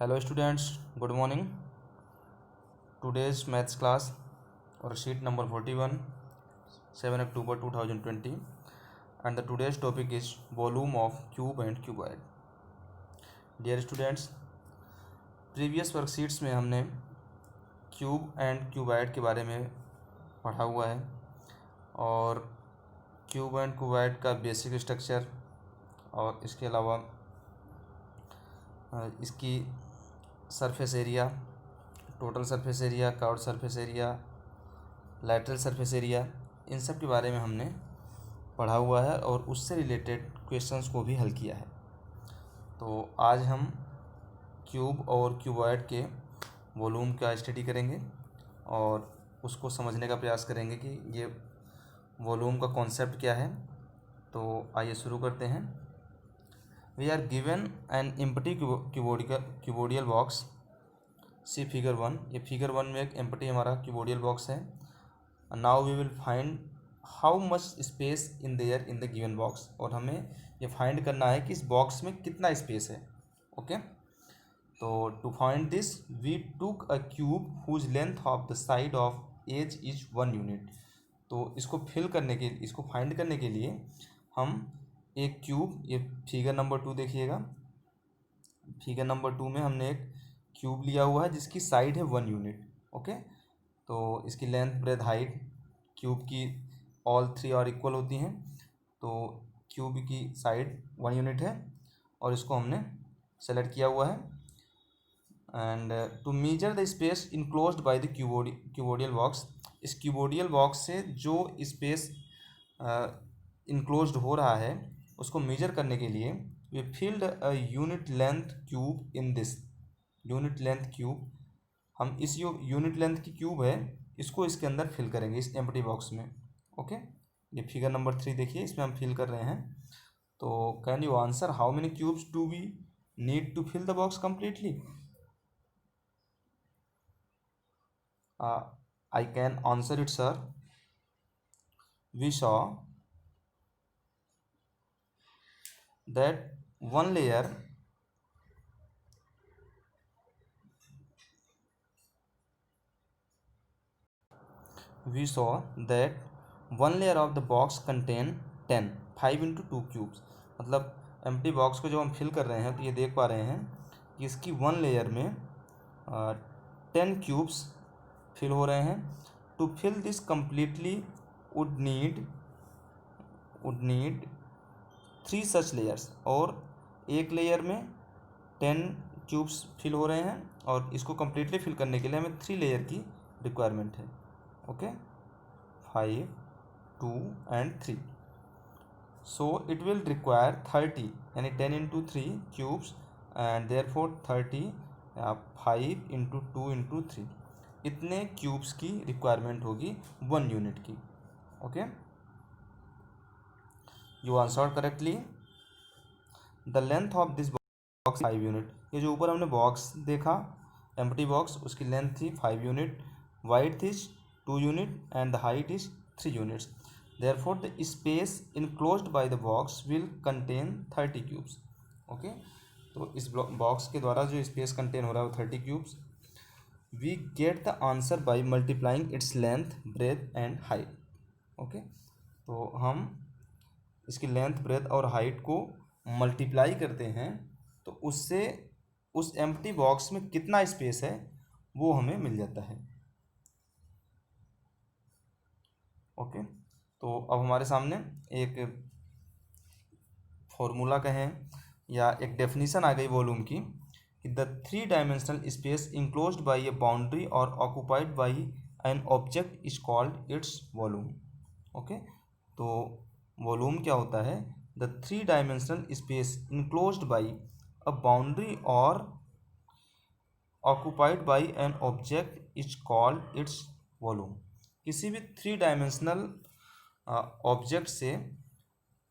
Hello students, good morning. Today's maths class or sheet number 41, 7 October 2020, and the today's topic is volume of cube and cuboid. Dear students, previous worksheets में हमने cube and cuboid के बारे में पढ़ा हुआ है और cube and cuboid का बेसिक स्ट्रक्चर और इसके अलावा इसकी surface area, total surface area, curved surface area, lateral surface area, इन सब के बारे में हमने पढ़ा हुआ है और उससे रिलेटेड क्वेश्चंस को भी हल किया है। तो आज हम क्यूब और क्यूबॉइड के वॉल्यूम का स्टडी करेंगे और उसको समझने का प्रयास करेंगे कि ये वॉल्यूम का कॉन्सेप्ट क्या है। तो आइए शुरू करते हैं। We are given an empty cuboidal box. See figure 1। ये फिगर 1 में एक एम्प्टी हमारा क्यूबोडियल बॉक्स है। Now we will find how much space in there in the given box, और हमें ये फाइंड करना है कि इस बॉक्स में कितना स्पेस है। ओके, तो to find this we took a cube whose length of the side of edge is 1 unit. तो इसको फाइंड करने के लिए हम एक क्यूब, ये फिगर नंबर 2 देखिएगा। फिगर नंबर 2 में हमने एक क्यूब लिया हुआ है जिसकी साइड है 1 यूनिट। ओके, तो इसकी लेंथ, ब्रेथ, हाइट क्यूब की ऑल 3 और इक्वल होती हैं। तो क्यूब की साइड 1 यूनिट है और इसको हमने सेलेक्ट किया हुआ है। And to measure the space enclosed by the cuboidal box, इस क्यूबोडियल बॉक्स से जो स्पेस इनक्लोज्ड हो रहा है उसको मेजर करने के लिए we filled a unit length cube in this unit length cube. हम इस यूनिट लेंथ की क्यूब है इसको इसके अंदर फिल करेंगे, इस एम्प्टी बॉक्स में। ओके, ये फिगर नंबर 3 देखिए, इसमें हम फिल कर रहे हैं। तो can you answer how many cubes do we need to fill the box completely? I can answer it, sir. We saw that one layer of the box contain 10 5 into 2 cubes। मतलब empty box को जब हम fill कर रहे हैं तो ये देख पा रहे हैं कि इसकी 1 लेयर में 10 क्यूब्स फिल हो रहे हैं। To fill this completely would need 3 such layers, और एक लेयर में 10 क्यूब्स फिल हो रहे हैं और इसको कम्प्लीटली फिल करने के लिए हमें 3 लेयर की रिक्वायरमेंट है। Okay, 5, 2 and 3। So it will require 30, यानी 10 into 3 cubes, and therefore 30 5 into 2 into 3, इतने क्यूब्स की रिक्वायरमेंट होगी 1 यूनिट की। Okay, you answered correctly. The length of this box 5 unit. ये जो ऊपर हमने बॉक्स देखा एम्प्टी बॉक्स, उसकी लेंथ थी 5 यूनिट, वाइड थी 2 unit and the height is 3 units. Therefore the space enclosed by the box will contain 30 cubes. Okay, तो इस बॉक्स के द्वारा जो स्पेस कंटेन हो रहा है वो 30 cubes. We get the answer by multiplying its length, breadth and height. Okay, तो हम इसकी लेंथ, ब्रेथ और हाइट को मल्टीप्लाई करते हैं तो उससे उस एम्प्टी बॉक्स में कितना स्पेस है वो हमें मिल जाता है। ओके, तो अब हमारे सामने एक फॉर्मूला कहें या एक डेफिनेशन आ गई वॉल्यूम की कि the 3 dimensional space enclosed by a boundary और occupied by an object is called its volume. Okay, तो वॉल्यूम क्या होता है? The 3 dimensional space enclosed by a boundary और occupied by an object is called its volume. किसी भी 3 dimensional object से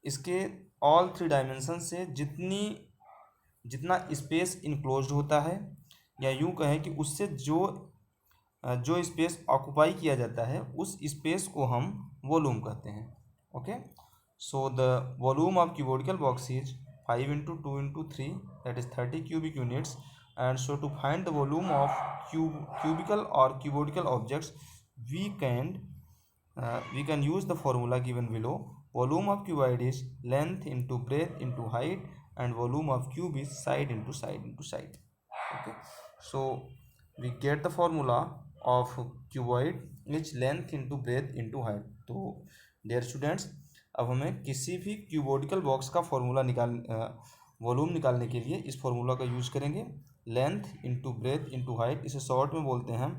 इसके ऑल 3 डायमेंशन से जितना स्पेस इनक्लोज्ड होता है, या यूँ कहें कि उससे जो स्पेस ऑक्यूपाई किया जाता है उस स्पेस को हम वॉल्यूम कहते हैं। Okay, so the volume of cuboidal box is 5 into 2 into 3, that is 30 cubic units, And so to find the volume of cubical or cuboidal objects, we can use the formula given below. Volume of cuboid is length into breadth into height, and volume of cube is side into side into side. Okay, so we get the formula of cuboid is length into breadth into height. तो dear students, अब हमें किसी भी cuboidal box का formula volume निकालने के लिए इस फॉर्मूला का यूज करेंगे. Length into breadth into height, इसे शॉर्ट में बोलते हैं हम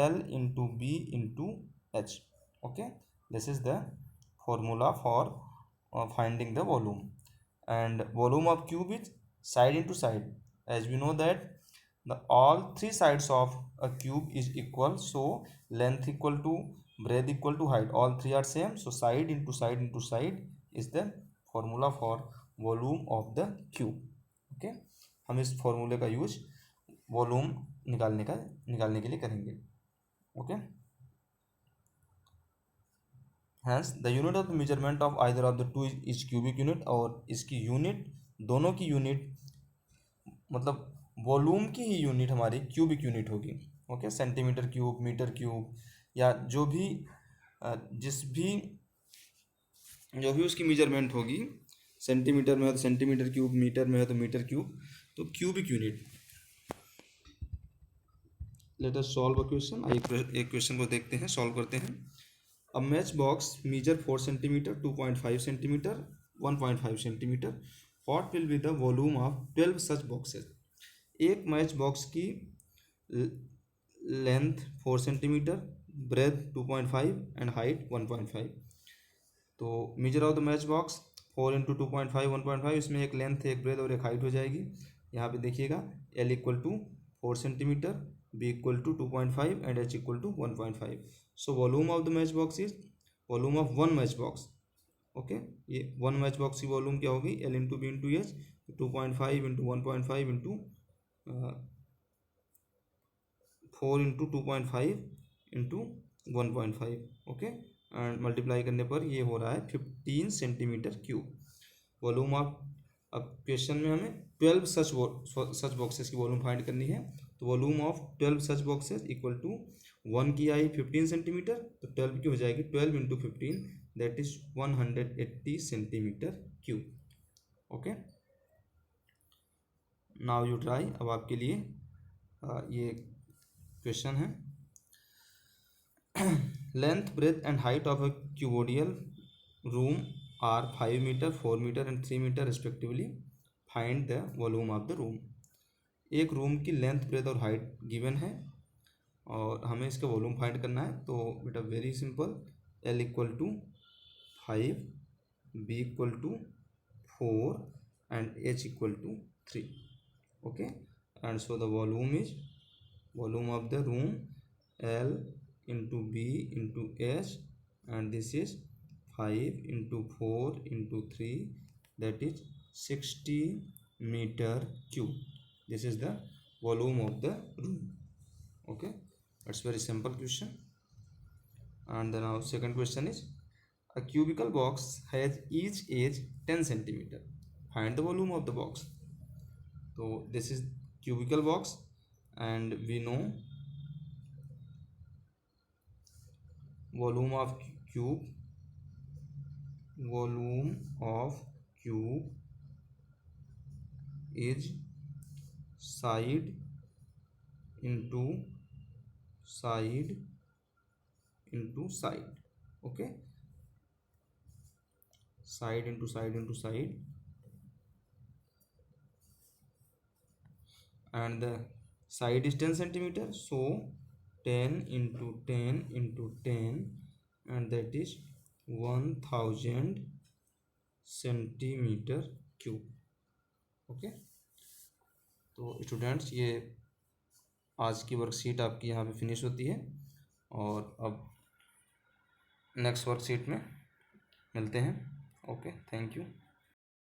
L into B into H. Okay, this is the formula for finding the volume. And volume of cube is side into side. As we know that all three sides of a cube is equal, so length equal to breadth equal to height, all three are same, so side into side into side is the formula for volume of the cube. Okay, हम इस फॉर्मूले का use volume निकालने के लिए करेंगे. Okay, hence the unit of the measurement of either of the two is cubic unit. और इसकी यूनिट, दोनों की यूनिट मतलब वॉल्यूम की ही यूनिट हमारी क्यूबिक यूनिट होगी. Okay, centimetre cube, metre cube, या जो भी जो भी उसकी मेजरमेंट होगी, सेंटीमीटर में है तो सेंटीमीटर क्यूब, मीटर में है तो मीटर क्यूब, तो cubic unit. Let us solve a question. एक क्वेश्चन को देखते हैं, सॉल्व करते हैं. A match box measure 4 centimetre, 2.5 centimetre, 1.5 centimetre. What will be the volume of 12 such boxes. एक मैच बॉक्स की length 4 centimetre, breadth 2.5 and height 1.5. तो measure of the match box 4 into 2.5 1.5, इसमें एक लेंथ, एक ब्रेथ और एक हाइट हो जाएगी. यहाँ पे देखिएगा L equal to 4 centimetre, B equal to 2.5 and H equal to 1.5. So volume of the match box is volume of one match box. Okay, ये वन मैच बॉक्स की वॉल्यूम क्या होगी, L into B into H, 2.5 into 1.5 into 4 into 2.5 into 1.5. Okay, and multiply करने पर ये हो रहा है 15 सेंटीमीटर क्यूब. वॉल्यूम ऑफ, अब क्वेश्चन में हमें 12 सच बॉक्सेस की वॉल्यूम फाइंड करनी है. तो volume of 12 such boxes equal to 1 की आई 15 सेंटीमीटर, तो 12 की हो जाएगी 12 into 15, that is 180 centimetre cube. Okay, now you try. अब आपके लिए ये क्वेश्चन है. Length, breadth and height of a cuboidal room are 5 metre, 4 metre and 3 metre respectively. Find the volume of the room. एक रूम की length, breadth और height given है और हमें इसका वॉल्यूम फाइंड करना है. तो बेटा very simple, L equal to 5, B equal to 4 and H equal to 3. Okay, and so the volume is volume of the room L into B into H, and this is 5 into 4 into 3, that is 60 meter cube. This is the volume of the room. Okay, it's very simple question. And then our second question is, a cubical box has each edge 10 centimeter. Find the volume of the box. So this is cubical box, and we know volume of cube is side into side into side. Okay, side into side into side, and the side is 10 centimeter, so 10 into 10 into 10, and that is 1000 centimetre cube. Okay, तो students ये आज की worksheet आपकी यहाँ पे finish होती है, और अब नेक्स्ट वर्कशीट में मिलते हैं. Okay, thank you.